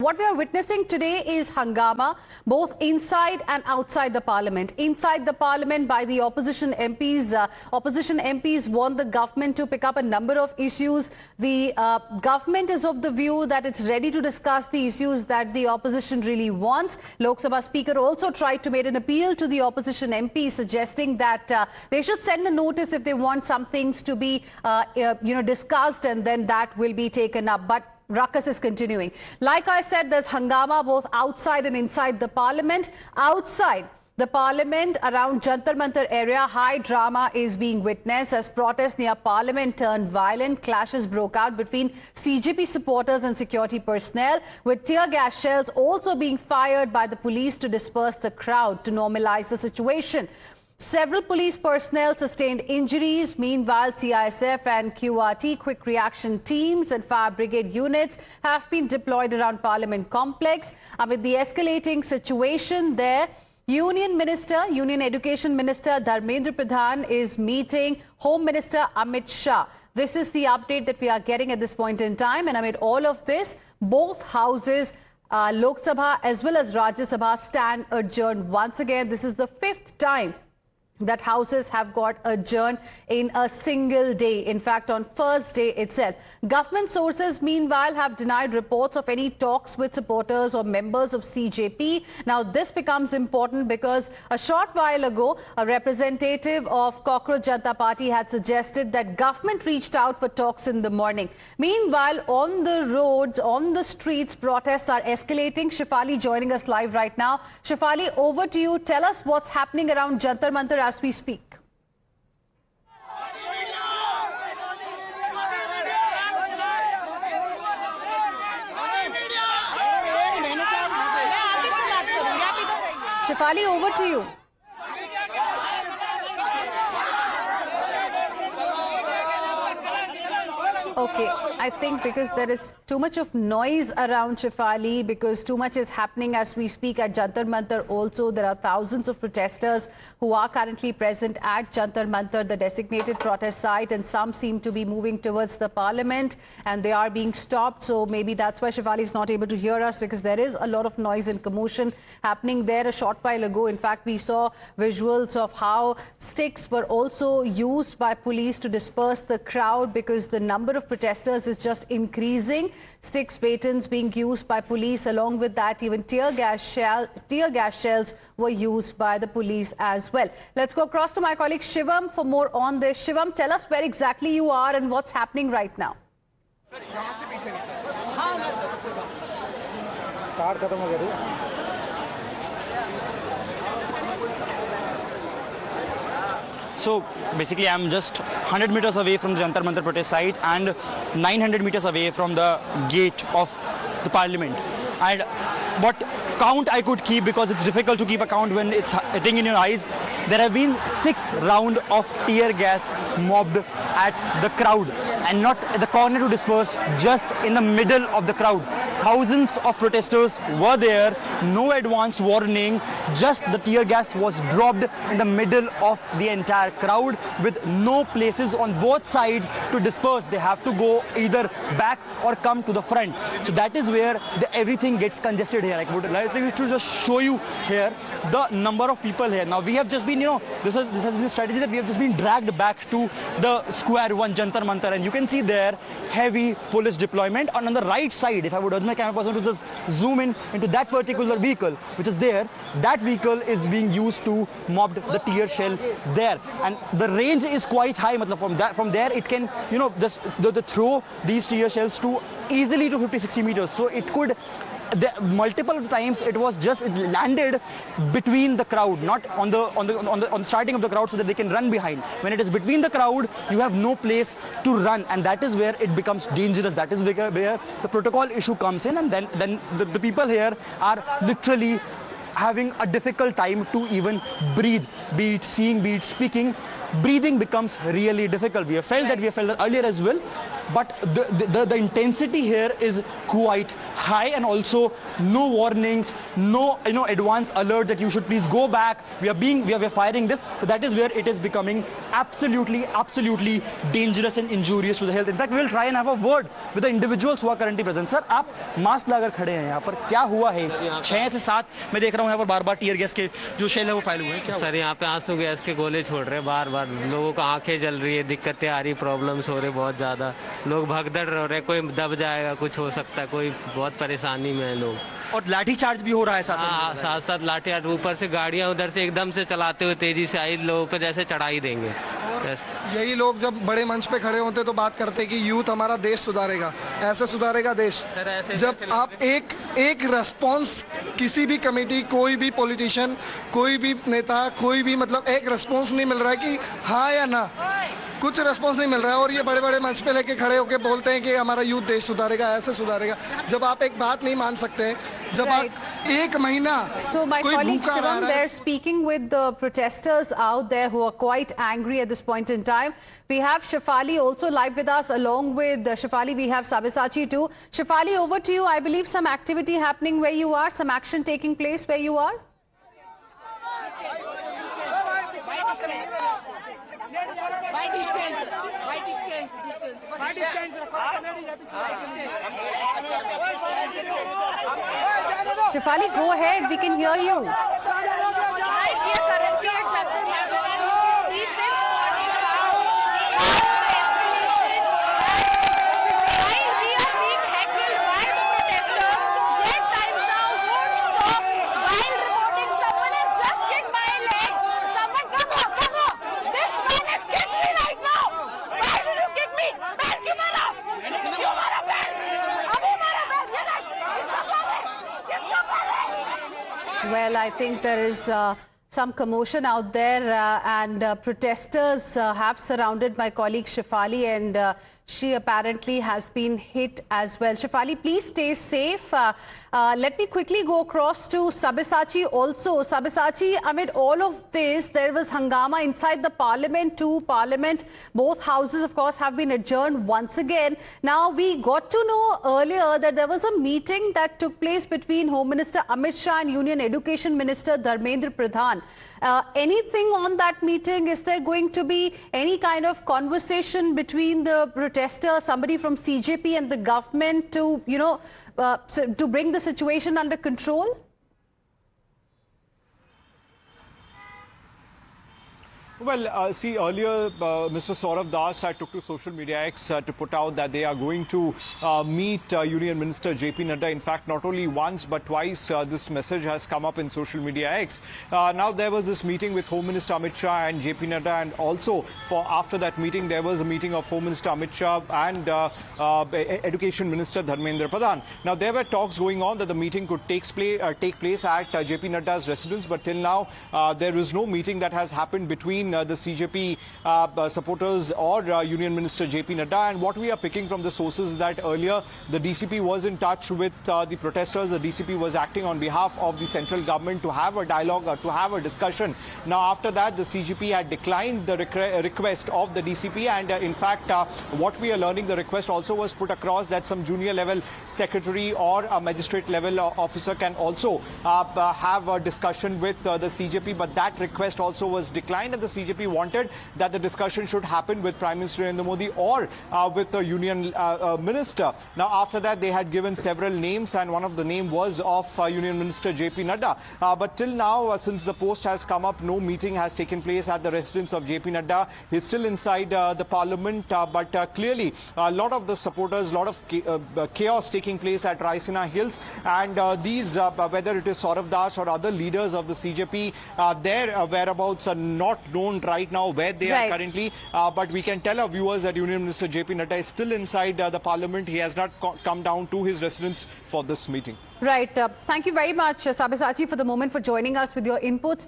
What we are witnessing today is hangama, both inside and outside the parliament. Inside the parliament by the opposition MPs. Opposition MPs want the government to pick up a number of issues. The government is of the view that it's ready to discuss the issues that the opposition really wants. Lok Sabha Speaker also tried to make an appeal to the opposition MPs, suggesting that they should send a notice if they want some things to be discussed, and then that will be taken up. But ruckus is continuing. Like I said, there's hangama both outside and inside the parliament. Outside the parliament, around Jantar Mantar area, high drama is being witnessed as protests near parliament turned violent. Clashes broke out between CJP supporters and security personnel, with tear gas shells also being fired by the police to disperse the crowd to normalize the situation. Several police personnel sustained injuries. Meanwhile, CISF and QRT quick reaction teams and fire brigade units have been deployed around Parliament complex. Amid the escalating situation there, Union Education Minister Dharmendra Pradhan is meeting Home Minister Amit Shah. This is the update that we are getting at this point in time. And amid all of this, both houses, Lok Sabha as well as Rajya Sabha, stand adjourned once again. This is the fifth time that houses have got adjourned in a single day. In fact, on first day itself. Government sources, meanwhile, have denied reports of any talks with supporters or members of CJP. Now, this becomes important because a short while ago, a representative of Cockroach Janata Party had suggested that government reached out for talks in the morning. Meanwhile, on the roads, on the streets, protests are escalating. Shefali joining us live right now. Shefali, over to you. Tell us what's happening around Jantar Mantar as we speak. Shefali, over to you. Okay, I think because there is too much of noise around Shefali, because too much is happening as we speak at Jantar Mantar also. There are thousands of protesters who are currently present at Jantar Mantar, the designated protest site, and some seem to be moving towards the parliament and they are being stopped. So maybe that's why Shefali is not able to hear us, because there is a lot of noise and commotion happening there. A short while ago, in fact, we saw visuals of how sticks were also used by police to disperse the crowd because the number of protesters is just increasing. Sticks, batons being used by police. Along with that, even tear gas shells were used by the police as well. Let's go across to my colleague Shivam for more on this. Shivam, tell us where exactly you are and what's happening right now. So basically, I'm just 100 meters away from the Jantar Mantar protest site and 900 meters away from the gate of the parliament. And what count I could keep, because it's difficult to keep a count when it's hitting in your eyes, there have been 6 rounds of tear gas mobbed at the crowd, and not at the corner to disperse, just in the middle of the crowd. Thousands of protesters were there, no advance warning, just the tear gas was dropped in the middle of the entire crowd with no places on both sides to disperse. They have to go either back or come to the front. So that is where everything gets congested here. I would like to just show you here the number of people here. Now we have just been, this has been a strategy that we have just been dragged back to the square one, Jantar Mantar, and you can see there heavy police deployment. And on the right side, if I would urge my camera person to just zoom in into that particular vehicle which is there, that vehicle is being used to mob the tear shell there, and the range is quite high. From there it can just throw these tear shells to easily to 50-60 meters. So it could, multiple times it landed between the crowd, not on the starting of the crowd, so that they can run behind. When it is between the crowd, you have no place to run, and that is where it becomes dangerous. That is where the protocol issue comes in, and then the people here are literally having a difficult time to even breathe, be it seeing, be it speaking. Breathing becomes really difficult. We have felt that earlier as well. but the intensity here is quite high, and also no warnings, no advance alert that you should please go back. We are firing this. So that is where it is becoming absolutely dangerous and injurious to the health. In fact, we will try and have a word with the individuals who are currently present. Sir, आप mask लगाकर खड़े हैं यहाँ पर, क्या हुआ है? 6 से 7 मैं देख रहा हूँ यहाँ पर बार-बार टीयर गैस के जो शेल है वो फाइल हुए हैं। क्या सर यहाँ पे आंसू गैस के गोले छोड़ रहे हैं बार-बार, लोगों को आंखें जल रही है, दिक्कतें आ रही, प्रॉब्लम्स हो रहे बहुत ज़्यादा, लोग भगदड़ हो रहे, कोई दब जाएगा, कुछ हो सकता है, कोई बहुत परेशानी में है लोग। और लाठी चार्ज भी हो रहा है साथ साथ लाठी चार्ज, ऊपर से गाड़ियाँ उधर से एकदम से चलाते हुए तेजी से आई, लोगों पे जैसे चढ़ाई देंगे। यही लोग जब बड़े मंच पे खड़े होते तो बात करते कि यूथ हमारा देश सुधारेगा, ऐसे सुधारेगा देश। जब आप एक रेस्पॉन्स, किसी भी कमेटी, कोई भी पॉलिटिशियन, कोई भी नेता, कोई भी मतलब एक रेस्पॉन्स नहीं मिल रहा है कि हाँ या ना, कुछ रेस्पॉन्स नहीं मिल रहा है, और ये बड़े बड़े मंच पे लेके खड़े होके बोलते हैं कि हमारा यूथ देश सुधारेगा, ऐसे सुधारेगा। जब आप एक बात नहीं मान सकते, जब आप एक महीना So my कोई colleague भूखा रह Shivam, रहा है, they're speaking with the protesters out there who are quite angry at this point in time. We have Shefali also live with us. Along with Shefali, we have Sabyasachi too. Shefali, over to you. I believe some activity happening where you are, some action taking place where you are. Shefali, go ahead. We can hear you. Well, I think there is some commotion out there and protesters have surrounded my colleague Shefali, and she apparently has been hit as well. Shefali, please stay safe. Let me quickly go across to Sabyasachi also. Sabyasachi, amid all of this, there was hangama inside the parliament too. Parliament, both houses, of course, have been adjourned once again. Now, we got to know earlier that there was a meeting that took place between Home Minister Amit Shah and Union Education Minister Dharmendra Pradhan. Anything on that meeting? Is there going to be any kind of conversation between the protesters, somebody from CJP and the government to, to bring the situation under control? Well, see, earlier Mr. Saurav Das had took to social media X to put out that they are going to meet Union Minister JP Nadda. In fact, not only once but twice this message has come up in social media X. Now there was this meeting with Home Minister Amit Shah and JP Nadda, and also after that meeting there was a meeting of Home Minister Amit Shah and Education Minister Dharmendra Pradhan. Now there were talks going on that the meeting could take place at JP Nadda's residence, but till now there is no meeting that has happened between the CJP supporters or Union Minister JP Nadda. And what we are picking from the sources is that earlier the DCP was in touch with the protesters. The DCP was acting on behalf of the central government to have a dialogue or to have a discussion. Now after that the CJP had declined the request of the DCP, and in fact what we are learning, the request also was put across that some junior level secretary or a magistrate level officer can also have a discussion with the CJP, but that request also was declined, and the CJP wanted that the discussion should happen with Prime Minister Narendra Modi or with the Union Minister. Now after that they had given several names, and one of the name was of Union Minister JP Nadda. But till now, since the post has come up, no meeting has taken place at the residence of JP Nadda. He's still inside the parliament, but clearly a lot of the supporters, a lot of chaos taking place at Raisina Hills, and these, whether it is Saurav Das or other leaders of the CJP, their whereabouts are not known right now where they are currently, but we can tell our viewers that Union Minister JP Nadda is still inside the parliament. He has not come down to his residence for this meeting. Right. Thank you very much, Sabyasachi, for the moment, for joining us with your inputs.